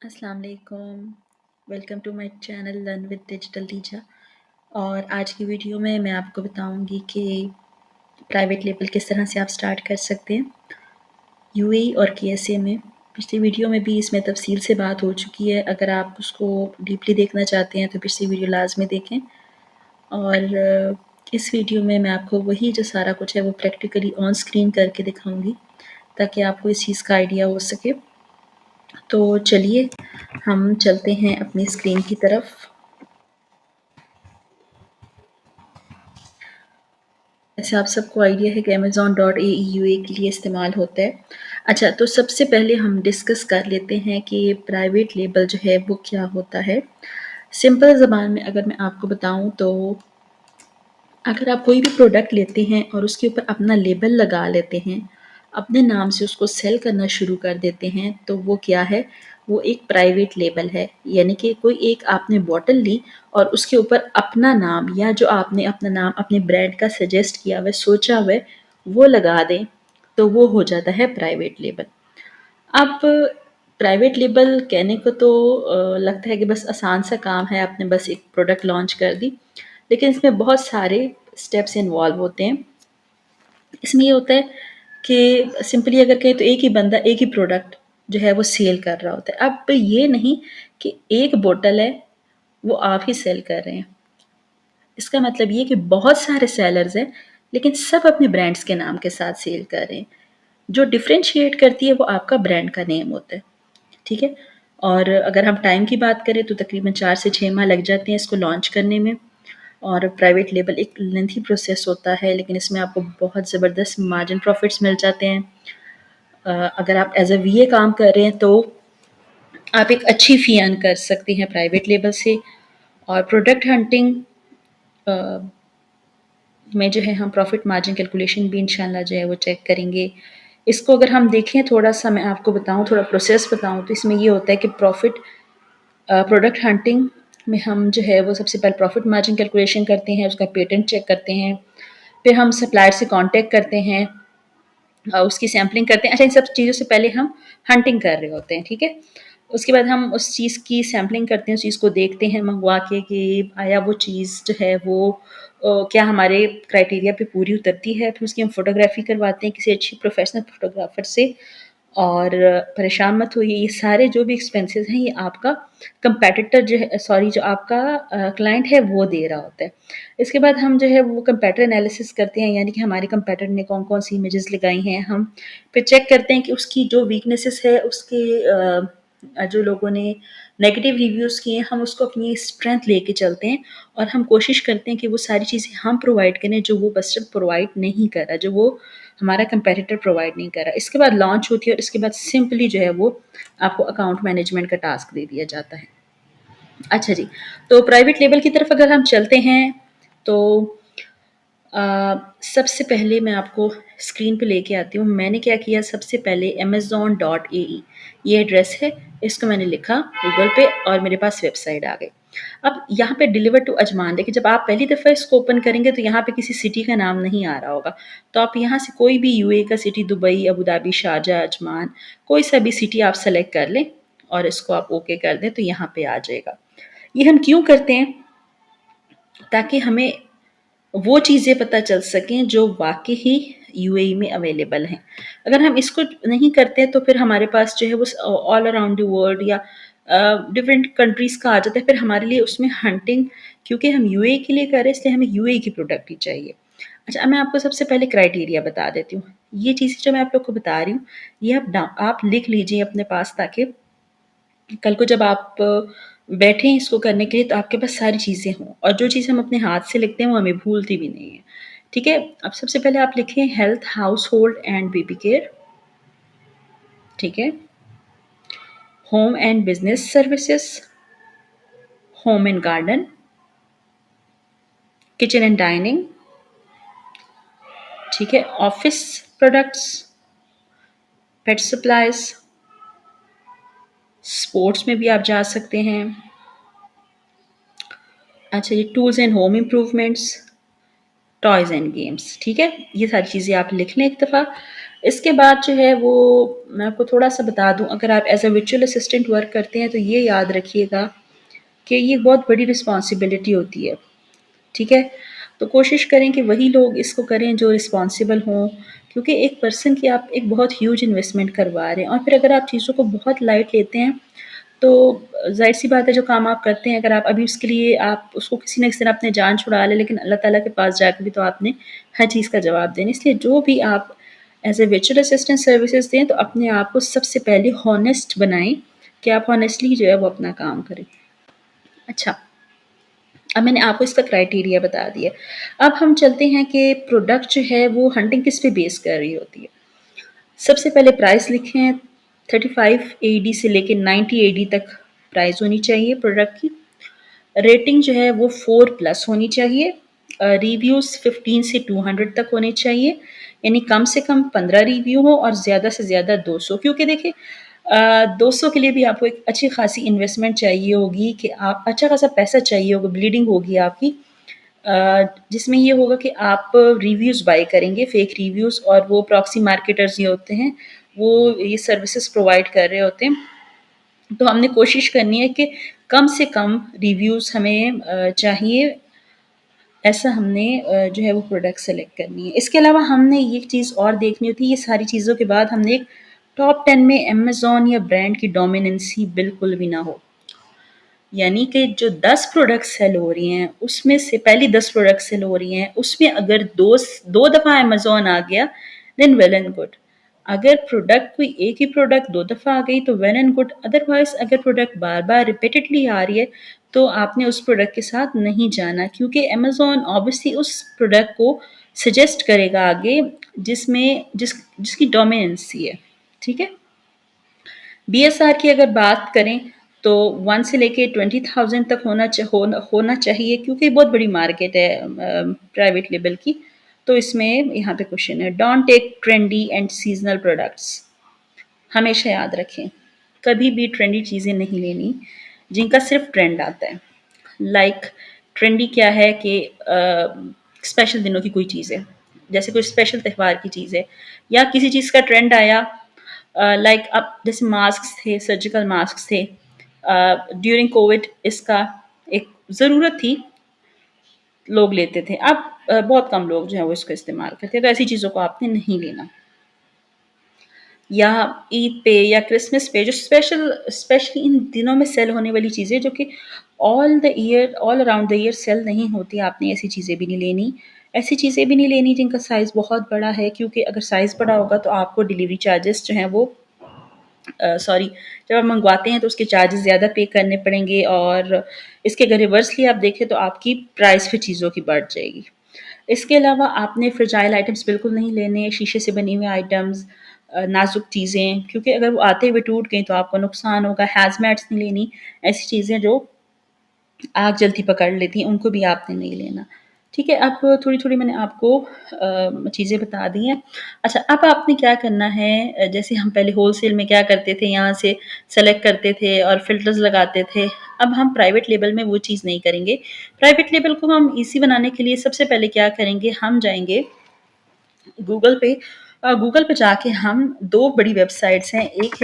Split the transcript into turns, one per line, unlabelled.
अस्सलाम वालेकुम। Welcome to my channel learn with digital teacher. और आज की वीडियो में मैं आपको बताऊंगी कि प्राइवेट लेबल किस तरह से आप स्टार्ट कर सकते हैं यूएई और केएसए में। पिछली वीडियो में भी इसमें तफसील से बात हो चुकी है। अगर आप उसको डीपली देखना चाहते हैं तो पिछली वीडियो लाजमी देखें। और इस वीडियो में मैं आपको वही जो सारा कुछ है वो प्रैक्टिकली ऑन स्क्रीन करके दिखाऊंगी ताकि आपको इस चीज़ का आइडिया हो सके। तो चलिए हम चलते हैं अपनी स्क्रीन की तरफ। ऐसे आप सबको आइडिया है कि amazon.ae यूए के लिए इस्तेमाल होता है। अच्छा, तो सबसे पहले हम डिस्कस कर लेते हैं कि प्राइवेट लेबल जो है वो क्या होता है। सिंपल ज़बान में अगर मैं आपको बताऊं तो अगर आप कोई भी प्रोडक्ट लेते हैं और उसके ऊपर अपना लेबल लगा लेते हैं, अपने नाम से उसको सेल करना शुरू कर देते हैं, तो वो क्या है? वो एक प्राइवेट लेबल है। यानी कि कोई एक आपने बॉटल ली और उसके ऊपर अपना नाम या जो आपने अपना नाम अपने ब्रांड का सजेस्ट किया हुआ है, सोचा हुआ है, वो लगा दें, तो वो हो जाता है प्राइवेट लेबल। अब प्राइवेट लेबल कहने को तो लगता है कि बस आसान सा काम है, आपने बस एक प्रोडक्ट लॉन्च कर दी, लेकिन इसमें बहुत सारे स्टेप्स इन्वॉल्व होते हैं। इसमें ये होता है कि सिंपली अगर कहें तो एक ही बंदा एक ही प्रोडक्ट जो है वो सेल कर रहा होता है। अब ये नहीं कि एक बोतल है वो आप ही सेल कर रहे हैं। इसका मतलब ये कि बहुत सारे सेलर्स हैं लेकिन सब अपने ब्रांड्स के नाम के साथ सेल कर रहे हैं। जो डिफरेंशिएट करती है वो आपका ब्रांड का नेम होता है। ठीक है। और अगर हम टाइम की बात करें तो तकरीबन 4 से 6 माह लग जाते हैं इसको लॉन्च करने में। और प्राइवेट लेबल एक लेंथी प्रोसेस होता है, लेकिन इसमें आपको बहुत ज़बरदस्त मार्जिन प्रॉफिट्स मिल जाते हैं। अगर आप एज अ वीए काम कर रहे हैं तो आप एक अच्छी फ़ी अर्न कर सकते हैं प्राइवेट लेबल से। और प्रोडक्ट हंटिंग में जो है हम प्रॉफिट मार्जिन कैलकुलेशन भी इंशाल्लाह जो है वो चेक करेंगे। इसको अगर हम देखें थोड़ा सा, मैं आपको बताऊं, थोड़ा प्रोसेस बताऊं, तो इसमें ये होता है कि प्रोडक्ट हंटिंग में हम जो है वो सबसे पहले प्रॉफिट मार्जिन कैलकुलेशन करते हैं, उसका पेटेंट चेक करते हैं, फिर हम सप्लायर से कांटेक्ट करते हैं, उसकी सैम्पलिंग करते हैं। अच्छा, इन सब चीज़ों से पहले हम हंटिंग कर रहे होते हैं, ठीक है। उसके बाद हम उस चीज़ की सैम्पलिंग करते हैं, उस चीज़ को देखते हैं मंगवा के कि आया वो चीज़ जो है वो क्या हमारे क्राइटेरिया पे पूरी उतरती है। फिर उसकी हम फोटोग्राफी करवाते हैं किसी अच्छी प्रोफेशनल फोटोग्राफर से। और परेशान मत होइए, ये सारे जो भी एक्सपेंसेस हैं ये आपका कंपेटिटर जो है, सॉरी, जो आपका क्लाइंट है वो दे रहा होता है। इसके बाद हम जो है वो कंपेटिटर एनालिसिस करते हैं, यानी कि हमारे कंपेटिटर ने कौन कौन सी इमेजेस लगाई हैं। हम फिर चेक करते हैं कि उसकी जो वीकनेसेस है, उसके जो लोगों ने नेगेटिव रिव्यूज़ किए हैं, हम उसको अपनी स्ट्रेंथ लेके चलते हैं और हम कोशिश करते हैं कि वो सारी चीज़ें हम प्रोवाइड करें जो वो बस प्रोवाइड नहीं कर रहा, जो वो हमारा कंपेटिटर प्रोवाइड नहीं कर रहा। इसके बाद लॉन्च होती है और इसके बाद सिंपली जो है वो आपको अकाउंट मैनेजमेंट का टास्क दे दिया जाता है। अच्छा जी, तो प्राइवेट लेबल की तरफ अगर हम चलते हैं तो सबसे पहले मैं आपको स्क्रीन पे लेके आती हूँ। मैंने क्या किया, सबसे पहले amazon.ae ये एड्रेस है, इसको मैंने लिखा गूगल पे और मेरे पास वेबसाइट आ गई। अब यहाँ पे डिलीवर टू अजमान, देखिए जब आप पहली दफ़ा इसको ओपन करेंगे तो यहाँ पे किसी सिटी का नाम नहीं आ रहा होगा। तो आप यहाँ से कोई भी यूएई का city, Dubai, Abu Dhabi, Sharjah, Ajman, कोई सा भी सिटी आप सेलेक्ट कर लें और इसको आप ओके कर दें तो यहाँ पे आ जाएगा। ये हम क्यों करते हैं? ताकि हमें वो चीज़ें पता चल सकें जो वाक़ई ही यूएई में अवेलेबल हैं। अगर हम इसको नहीं करते तो फिर हमारे पास जो है वो ऑल अराउंड द वर्ल्ड या डिफरेंट कंट्रीज़ का आ जाता है। फिर हमारे लिए उसमें हंटिंग, क्योंकि हम यूएई के लिए कर रहे हैं इसलिए हमें यूएई की प्रोडक्ट ही चाहिए। अच्छा, मैं आपको सबसे पहले क्राइटेरिया बता देती हूँ। ये चीज़ें जो मैं आप लोग को बता रही हूँ, ये आप लिख लीजिए अपने पास, ताकि कल को जब आप बैठें इसको करने के लिए तो आपके पास सारी चीज़ें हों, और जो चीज़ हम अपने हाथ से लिखते हैं वो हमें भूलती भी नहीं है। ठीक है। अब सबसे पहले आप लिखें health, house hold and baby care. ठीक है। Home and business services, home and garden, kitchen and dining. ठीक है। ऑफिस प्रोडक्ट्स, पेट सप्लाईज, स्पोर्ट्स में भी आप जा सकते हैं। अच्छा, ये tools and home improvements, toys and games. ठीक है, ये सारी चीज़ें आप लिख लें एक दफ़ा। इसके बाद जो है वो मैं आपको थोड़ा-सा बता दूँ, अगर आप as a virtual assistant work करते हैं तो ये याद रखिएगा कि ये बहुत बड़ी रिस्पॉन्सिबिलिटी होती है, ठीक है? तो कोशिश करें कि वही लोग इसको करें जो रिस्पॉन्सिबल हों, क्योंकि एक पर्सन की आप एक बहुत ह्यूज इन्वेस्टमेंट करवा रहे हैं और फिर अगर आप चीज़ों को बहुत लाइट लेते हैं, तो ज़ाहिर-सी बात है जो काम आप करते हैं, अगर आप अभी उसके लिए आप उसको किसी न किसी दिन अपने जान छुड़ा लें, लेकिन अल्लाह ताला के पास जाके भी तो आपने हर चीज़ का जवाब देना है। इसलिए जो भी आप as a virtual assistant services दें, तो अपने आप को सबसे पहले हॉनेस्ट बनाएँ कि आप हॉनेस्टली जो है वो अपना काम करें। अच्छा, अब मैंने आपको इसका क्राइटेरिया बता दिया। अब हम चलते हैं कि प्रोडक्ट जो है वो हंटिंग किस पे बेस कर रही होती है। सबसे पहले प्राइस लिखें, 35 एडी से लेके 90 एडी तक प्राइस होनी चाहिए प्रोडक्ट की। रेटिंग जो है वो 4 प्लस होनी चाहिए। रिव्यूज़ 15 से 200 तक होने चाहिए, यानी कम से कम 15 रिव्यू हो और ज़्यादा से ज़्यादा 200, क्योंकि देखिए 200 के लिए भी आपको एक अच्छी खासी इन्वेस्टमेंट चाहिए होगी कि आप अच्छा खासा पैसा चाहिए होगा, ब्लीडिंग होगी आपकी, जिसमें ये होगा कि आप रिव्यूज़ बाय करेंगे, फेक रिव्यूज़, और वो प्रॉक्सी मार्केटर्स ये होते हैं, वो ये सर्विसेज़ प्रोवाइड कर रहे होते हैं। तो हमने कोशिश करनी है कि कम से कम रिव्यूज़ हमें चाहिए, ऐसा हमने जो है वो प्रोडक्ट सेलेक्ट करनी है। इसके अलावा हमने ये चीज़ और देखनी होती है, ये सारी चीज़ों के बाद हमने एक टॉप 10 में अमेज़न या ब्रांड की डोमिनेंसी बिल्कुल भी ना हो। यानी कि जो 10 प्रोडक्ट सेल हो रही हैं, उसमें से पहली 10 प्रोडक्ट सेल हो रही हैं, उसमें अगर 2 दफ़ा अमेज़न आ गया, देन वेल एंड गुड। अगर प्रोडक्ट कोई एक ही प्रोडक्ट 2 दफ़ा आ गई तो वेल एंड गुड, अदरवाइज़ अगर प्रोडक्ट बार-बार रिपीटेडली आ रही है, तो आपने उस प्रोडक्ट के साथ नहीं जाना, क्योंकि अमेज़न ऑब्वियसली उस प्रोडक्ट को सजेस्ट करेगा आगे जिसकी डोमिनेंसी है, ठीक है? बीएसआर की अगर बात करें तो 1 से लेके 20,000 तक होना चाहिए, क्योंकि बहुत बड़ी मार्केट है प्राइवेट लेबल की। तो इसमें यहाँ पे क्वेश्चन है, don't take trendy and seasonal products. हमेशा याद रखें, कभी भी ट्रेंडी चीज़ें नहीं लेनी जिनका सिर्फ ट्रेंड आता है। लाइक ट्रेंडी क्या है कि स्पेशल दिनों की कोई चीज़ है, जैसे कोई स्पेशल त्यौहार की चीज़ है, या किसी चीज़ का ट्रेंड आया, लाइक अब जैसे मास्क थे, सर्जिकल मास्क थे, ड्यूरिंग कोविड इसका एक ज़रूरत थी, लोग लेते थे। अब बहुत कम लोग जो है वो इसका इस्तेमाल करते हैं, तो ऐसी चीज़ों को आपने नहीं लेना। या ईद पे या क्रिसमस पे जो स्पेशली इन दिनों में सेल होने वाली चीज़ें, जो कि all around the year cell नहीं होती, आपने ऐसी चीज़ें भी नहीं लेनी। ऐसी चीज़ें भी नहीं लेनी जिनका साइज़ बहुत बड़ा है, क्योंकि अगर साइज़ बड़ा होगा तो आपको डिलीवरी चार्जेस जो हैं वो सॉरी, जब आप मंगवाते हैं तो उसके चार्जेस ज़्यादा पे करने पड़ेंगे, और इसके अगर रिवर्सली आप देखें तो आपकी प्राइस फिर चीज़ों की बढ़ जाएगी। इसके अलावा आपने फ्रेजाइल आइटम्स बिल्कुल नहीं लेने, शीशे से बनी हुई आइटम्स, नाज़ुक चीज़ें, क्योंकि अगर वो आते हुए टूट गई तो आपको नुकसान होगा। हैज़मैट्स नहीं लेनी, ऐसी चीज़ें जो आग जल्दी पकड़ लेती हैं, उनको भी आपने नहीं लेना। ठीक है, अब थोड़ी-थोड़ी मैंने आपको चीज़ें बता दी हैं। अच्छा, अब आपने क्या करना है, जैसे हम पहले होलसेल में क्या करते थे, यहाँ से सेलेक्ट करते थे और फ़िल्टर्स लगाते थे, अब हम प्राइवेट लेबल में वो चीज़ नहीं करेंगे। प्राइवेट लेबल को हम ईज़ी बनाने के लिए सबसे पहले क्या करेंगे, हम जाएँगे गूगल पे, गूगल पे जाके हम 2 बड़ी वेबसाइट्स हैं, एक है